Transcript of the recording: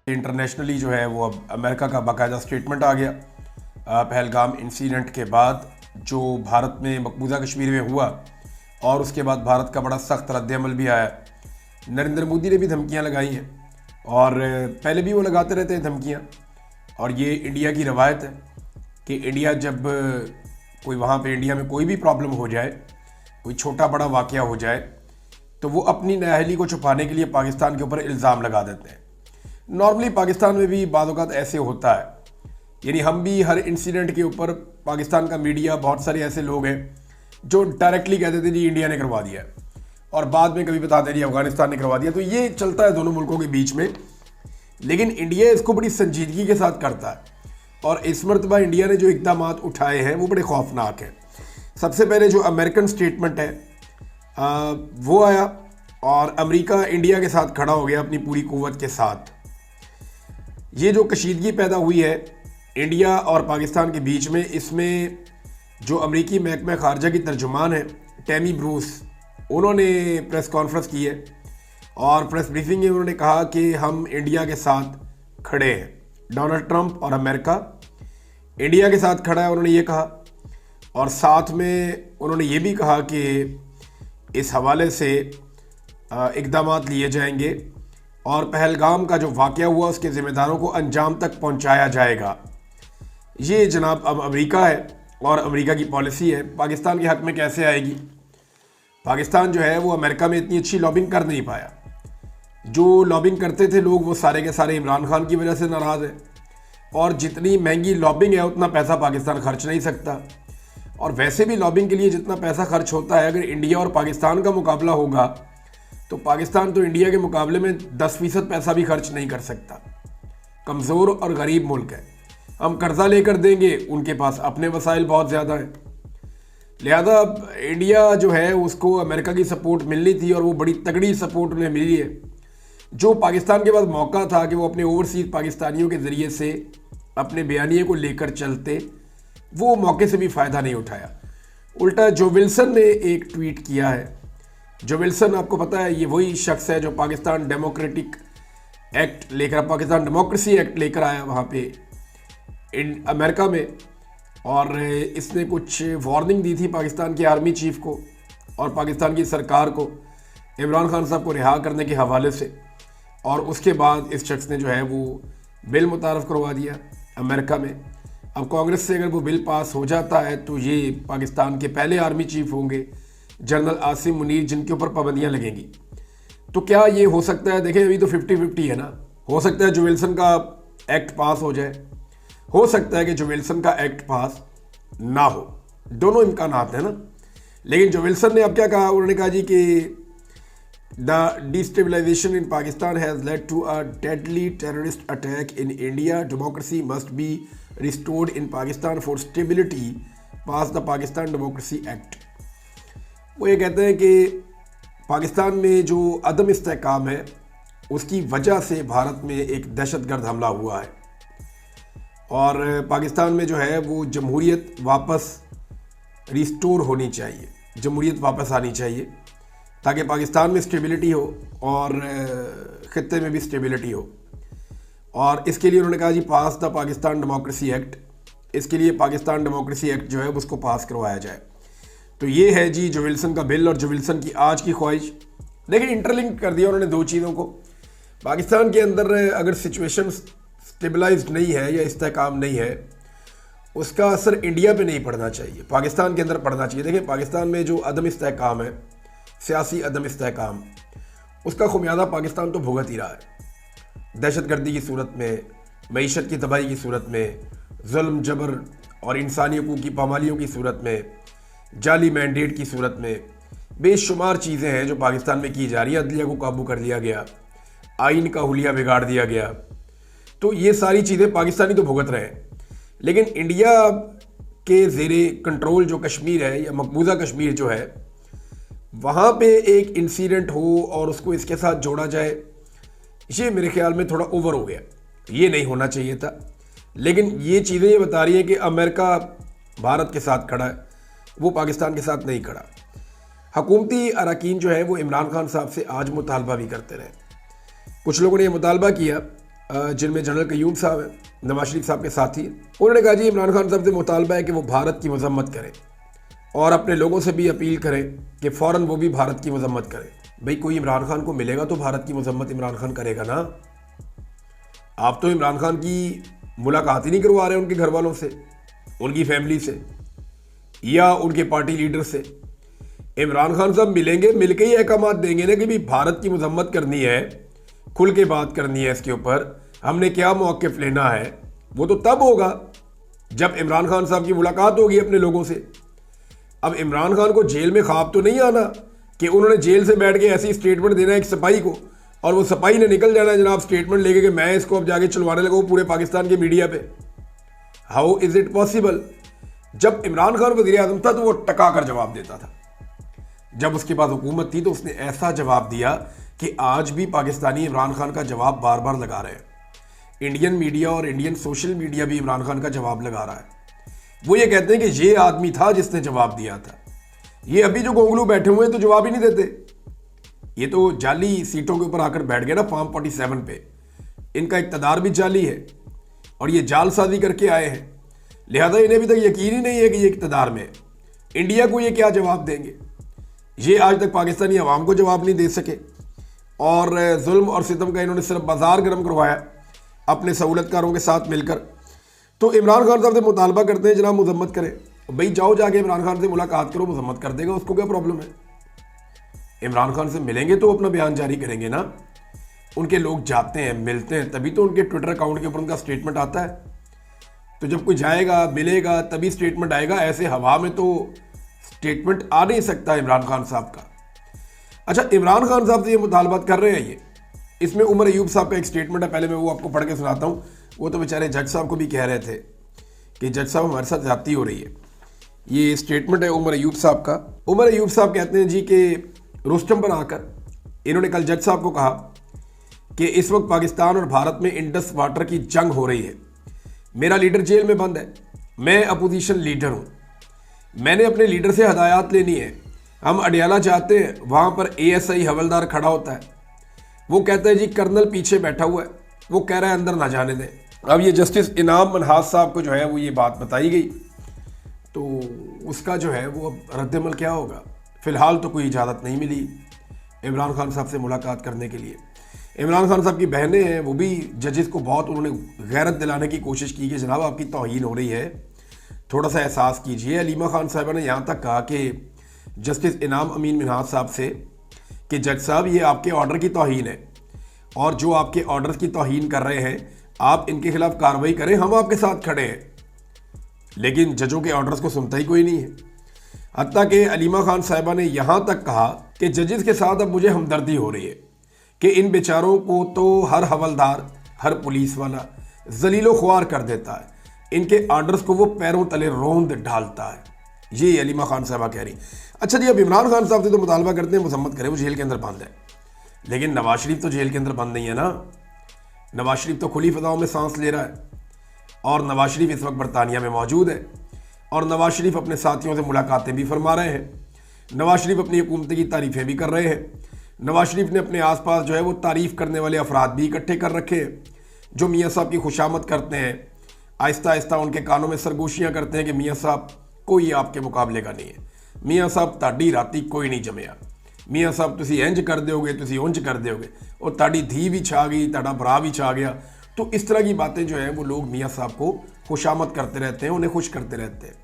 Internationally जो है वो अब अमेरिका का बाकायदा स्टेटमेंट आ गया पहलगाम इंसिडेंट के बाद, जो भारत में मकबूजा कश्मीर में हुआ, और उसके बाद भारत का बड़ा सख्त रद्द-ए-अमल भी आया। नरेंद्र मोदी ने भी धमकियां लगाई हैं और पहले भी वो लगाते रहते हैं धमकियां, और ये इंडिया की रवायत है कि इंडिया जब कोई वहाँ पे इंडिया में कोई भी प्रॉब्लम हो जाए, कोई छोटा बड़ा वाक़या हो जाए, तो वो अपनी नाअहली को छुपाने के लिए पाकिस्तान के ऊपर इल्ज़ाम लगा देते हैं। नॉर्मली पाकिस्तान में भी बाज़ औक़ात ऐसे होता है, यानी हम भी हर इंसिडेंट के ऊपर पाकिस्तान का मीडिया, बहुत सारे ऐसे लोग हैं जो डायरेक्टली कहते थे जी इंडिया ने करवा दिया है, और बाद में कभी बताते जी अफगानिस्तान ने करवा दिया। तो ये चलता है दोनों मुल्कों के बीच में, लेकिन इंडिया इसको बड़ी संजीदगी के साथ करता है, और इस मरतबा इंडिया ने जो इक़दाम उठाए हैं वो बड़े खौफनाक हैं। सबसे पहले जो अमेरिकन स्टेटमेंट है वो आया, और अमेरिका इंडिया के साथ खड़ा हो गया अपनी पूरी क़ुव्वत के साथ। ये जो कशीदगी पैदा हुई है इंडिया और पाकिस्तान के बीच में, इसमें जो अमरीकी महकमा ख़ारजा की तर्जुमान है टैमी ब्रूस, उन्होंने प्रेस कॉन्फ्रेंस की है और प्रेस ब्रीफिंग में उन्होंने कहा कि हम इंडिया के साथ खड़े हैं। डोनाल्ड ट्रंप और अमेरिका इंडिया के साथ खड़ा है, उन्होंने ये कहा, और साथ में उन्होंने ये भी कहा कि इस हवाले से इक़दामात लिए जाएंगे और पहलगाम का जो वाक़या हुआ उसके ज़िम्मेदारों को अंजाम तक पहुंचाया जाएगा। ये जनाब अब अमेरिका है और अमेरिका की पॉलिसी है। पाकिस्तान के हक़ में कैसे आएगी? पाकिस्तान जो है वो अमेरिका में इतनी अच्छी लॉबिंग कर नहीं पाया। जो लॉबिंग करते थे लोग वो सारे के सारे इमरान खान की वजह से नाराज़ है, और जितनी महंगी लॉबिंग है उतना पैसा पाकिस्तान खर्च नहीं सकता, और वैसे भी लॉबिंग के लिए जितना पैसा खर्च होता है, अगर इंडिया और पाकिस्तान का मुकाबला होगा तो पाकिस्तान तो इंडिया के मुकाबले में 10% पैसा भी खर्च नहीं कर सकता। कमज़ोर और गरीब मुल्क है, हम कर्जा लेकर देंगे, उनके पास अपने वसाइल बहुत ज़्यादा हैं। लिहाजा इंडिया जो है उसको अमेरिका की सपोर्ट मिलनी थी, और वो बड़ी तगड़ी सपोर्ट उन्हें मिली है। जो पाकिस्तान के पास मौका था कि वो अपने ओवरसीज़ पाकिस्तानियों के ज़रिए से अपने बयानिए को लेकर चलते, वो मौके से भी फ़ायदा नहीं उठाया। उल्टा जो विल्सन ने एक ट्वीट किया है, जो विल्सन आपको पता है ये वही शख्स है जो पाकिस्तान डेमोक्रेटिक एक्ट लेकर, पाकिस्तान डेमोक्रेसी एक्ट लेकर आया वहाँ पे अमेरिका में, और इसने कुछ वार्निंग दी थी पाकिस्तान के आर्मी चीफ को और पाकिस्तान की सरकार को इमरान खान साहब को रिहा करने के हवाले से, और उसके बाद इस शख्स ने जो है वो बिल मुतारफ़ करवा दिया अमेरिका में। अब कांग्रेस से अगर वो बिल पास हो जाता है तो ये पाकिस्तान के पहले आर्मी चीफ होंगे जनरल आसिम मुनीर, जिनके ऊपर पाबंदियाँ लगेंगी। तो क्या ये हो सकता है? देखें अभी तो 50-50 है ना। हो सकता है जो विल्सन का एक्ट पास हो जाए, हो सकता है कि जो विल्सन का एक्ट पास ना हो, दोनों इम्कानात हैं ना। लेकिन जो विल्सन ने अब क्या कहा, उन्होंने कहा जी कि the destabilization in Pakistan has led to a deadly terrorist attack in India, democracy must be restored in Pakistan for stability, pass the Pakistan democracy act. वो ये कहते हैं कि पाकिस्तान में जो अदम इस्तेहकाम है उसकी वजह से भारत में एक दहशतगर्द हमला हुआ है, और पाकिस्तान में जो है वो जमहूरियत वापस रिस्टोर होनी चाहिए, जमहूरियत वापस आनी चाहिए, ताकि पाकिस्तान में स्टेबिलिटी हो और ख़ित्ते में भी स्टेबिलिटी हो। और इसके लिए उन्होंने कहा जी पास द पाकिस्तान डेमोक्रेसी एक्ट, इसके लिए पाकिस्तान डेमोक्रेसी एक्ट जो है उसको पास करवाया जाए। तो ये है जी जो विल्सन का बिल और जो विल्सन की आज की ख्वाहिश। लेकिन इंटरलिंक कर दिया उन्होंने दो चीज़ों को। पाकिस्तान के अंदर अगर सिचुएशन स्टेबलाइज्ड नहीं है या इस्तेहकाम नहीं है, उसका असर इंडिया पे नहीं पड़ना चाहिए, पाकिस्तान के अंदर पड़ना चाहिए। देखिए पाकिस्तान में जो अदम इस्तेहकाम है, सियासी अदम इस्तेहकाम, उसका खुमियाजा पाकिस्तान तो भुगत ही रहा है। दहशतगर्दी की सूरत में, मईशत की तबाही की सूरत में, जुल्म जबर और इंसानी हकूक़ की पामालियों की सूरत में, जाली मैंडेट की सूरत में, बेशुमार चीज़ें हैं जो पाकिस्तान में की जा रही है। अदलिया को काबू कर लिया गया, आइन का हुलिया बिगाड़ दिया गया, तो ये सारी चीज़ें पाकिस्तानी तो भुगत रहे हैं। लेकिन इंडिया के ज़ेरे कंट्रोल जो कश्मीर है या मकबूजा कश्मीर जो है, वहाँ पे एक इंसिडेंट हो और उसको इसके साथ जोड़ा जाए, ये मेरे ख्याल में थोड़ा ओवर हो गया, ये नहीं होना चाहिए था। लेकिन ये चीज़ें ये बता रही हैं कि अमेरिका भारत के साथ खड़ा है, वो पाकिस्तान के साथ नहीं खड़ा। हुकूमती अरकान जो है वो इमरान खान साहब से आज मुतालबा भी करते रहे। कुछ लोगों ने ये मुतालबा किया जिनमें जनरल कयूम साहब हैं, नवाज शरीफ साहब के साथी हैं। उन्होंने कहा जी इमरान खान साहब से मुतालबा है कि वो भारत की मजम्मत करें और अपने लोगों से भी अपील करें कि फ़ौरन वो भी भारत की मजम्मत करें। भाई कोई इमरान खान को मिलेगा तो भारत की मजम्मत इमरान खान करेगा ना। आप तो इमरान खान की मुलाकात ही नहीं करवा रहे उनके घर वालों से, उनकी फैमिली से या उनके पार्टी लीडर से। इमरान खान साहब मिलेंगे, मिलके ही अहकामात देंगे ना कि भाई भारत की मजम्मत करनी है, खुल के बात करनी है, इसके ऊपर हमने क्या मौक़िफ़ लेना है। वो तो तब होगा जब इमरान खान साहब की मुलाकात होगी अपने लोगों से। अब इमरान खान को जेल में ख्वाब तो नहीं आना कि उन्होंने जेल से बैठ के ऐसी स्टेटमेंट देना है एक सिपाही को और वो सिपाही ने निकल जाना है जनाब स्टेटमेंट लेके कि मैं इसको अब जाके चलवाने लगा पूरे पाकिस्तान के मीडिया पे। How is it possible? जब इमरान खान वज़ीर आज़म था तो वो टका कर जवाब देता था। जब उसके बाद हुकूमत थी तो उसने ऐसा जवाब दिया कि आज भी पाकिस्तानी इमरान खान का जवाब बार बार लगा रहे हैं। इंडियन मीडिया और इंडियन सोशल मीडिया भी इमरान खान का जवाब लगा रहा है। वो ये कहते हैं कि ये आदमी था जिसने जवाब दिया था। ये अभी जो गोंगलू बैठे हुए हैं तो जवाब ही नहीं देते। ये तो जाली सीटों के ऊपर आकर बैठ गए ना फॉर्म 47 पे। इनका इक़्तिदार भी जाली है और ये जालसाजी करके आए हैं, लिहाजा इन्हें अभी तक यकीन ही नहीं है कि ये इक़्तिदार में है। इंडिया को ये क्या जवाब देंगे? ये आज तक पाकिस्तानी अवाम को जवाब नहीं दे सके और जुल्म और सितम का इन्होंने सिर्फ बाजार गर्म करवाया अपने सहूलतकारों के साथ मिलकर। तो इमरान खान साहब से मुतालबा करते हैं जनाब मजम्मत करें। भाई जाओ जाके इमरान खान से मुलाकात करो, मजम्मत कर देगा, उसको क्या प्रॉब्लम है। इमरान खान से मिलेंगे तो अपना बयान जारी करेंगे ना। उनके लोग जाते हैं, मिलते हैं, तभी तो उनके ट्विटर अकाउंट के ऊपर उनका स्टेटमेंट आता है। तो जब कोई जाएगा, मिलेगा, तभी स्टेटमेंट आएगा। ऐसे हवा में तो स्टेटमेंट आ नहीं सकता इमरान खान साहब का। अच्छा, इमरान खान साहब से ये मुतालबात कर रहे हैं ये, इसमें उमर अयूब साहब का एक स्टेटमेंट है, पहले मैं वो आपको पढ़ के सुनाता हूँ। वो तो बेचारे जज साहब को भी कह रहे थे कि जज साहब हमारे साथ ज़्यादती हो रही है। ये स्टेटमेंट है उमर अयूब साहब का। उमर अयूब साहब कहते हैं जी कि रुस्तम पर आकर इन्होंने कल जज साहब को कहा कि इस वक्त पाकिस्तान और भारत में इंडस वाटर की जंग हो रही है। मेरा लीडर जेल में बंद है, मैं अपोजिशन लीडर हूँ, मैंने अपने लीडर से हदायत लेनी है। हम अडियाला जाते हैं, वहाँ पर ASI हवलदार खड़ा होता है, वो कहता है जी कर्नल पीछे बैठा हुआ है, वो कह रहा है अंदर ना जाने दें। अब ये जस्टिस इनाम मनहास साहब को जो है वो ये बात बताई गई, तो उसका जो है वो अब रद्दमल क्या होगा। फ़िलहाल तो कोई इजाज़त नहीं मिली इमरान खान साहब से मुलाकात करने के लिए। इमरान खान साहब की बहनें हैं, वो भी जजेस को बहुत उन्होंने गैरत दिलाने की कोशिश की कि जनाब आपकी तौहीन हो रही है, थोड़ा सा एहसास कीजिए। अलीमा खान साहबा ने यहाँ तक कहा कि जस्टिस इनाम अमीन मिन्हाज साहब से कि जज साहब ये आपके ऑर्डर की तौहीन है और जो आपके ऑर्डर की तौहीन कर रहे हैं आप इनके खिलाफ कार्रवाई करें, हम आपके साथ खड़े हैं। लेकिन जजों के ऑर्डर्स को सुनता ही कोई नहीं है। हत्ता कि अलीमा खान साहिबा ने यहाँ तक कहा कि जजेस के साथ अब मुझे हमदर्दी हो रही है कि इन बेचारों को तो हर हवलदार, हर पुलिस वाला जलीलो ख्वार कर देता है, इनके ऑर्डर्स को वो पैरों तले रोंद डालता है। ये अलीमा खान साहिबा कह रही। अच्छा जी, अब इमरान खान साहब से तो मुतालबा करते हैं मजम्मत करें, वो जेल के अंदर बंद है, लेकिन नवाज शरीफ तो जेल के अंदर बंद नहीं है ना। नवाज शरीफ तो खुली फ़ज़ाओं में सांस ले रहा है और नवाज शरीफ इस वक्त बरतानिया में मौजूद है और नवाज शरीफ अपने साथियों से मुलाकातें भी फरमा रहे हैं। नवाज शरीफ अपनी हुकूमत की तारीफ़ें भी कर रहे हैं। नवाज शरीफ ने अपने आसपास जो है वो तारीफ़ करने वाले अफराद भी इकट्ठे कर रखे हैं जो मियाँ साहब की खुशामद करते हैं, आहिस्ता आहिस्ता उनके कानों में सरगोशियाँ करते हैं कि मियाँ साहब कोई आपके मुकाबले का नहीं है, मियाँ साहब ताड़ी राती कोई नहीं जमया, मियाँ साहब तुसी इंज कर दोगे, तुसी उंज कर दोगे, और ताड़ी धी भी छा गई, ताड़ा भरा भी छा गया। तो इस तरह की बातें जो हैं वो लोग मियाँ साहब को खुशामद करते रहते हैं, उन्हें खुश करते रहते हैं।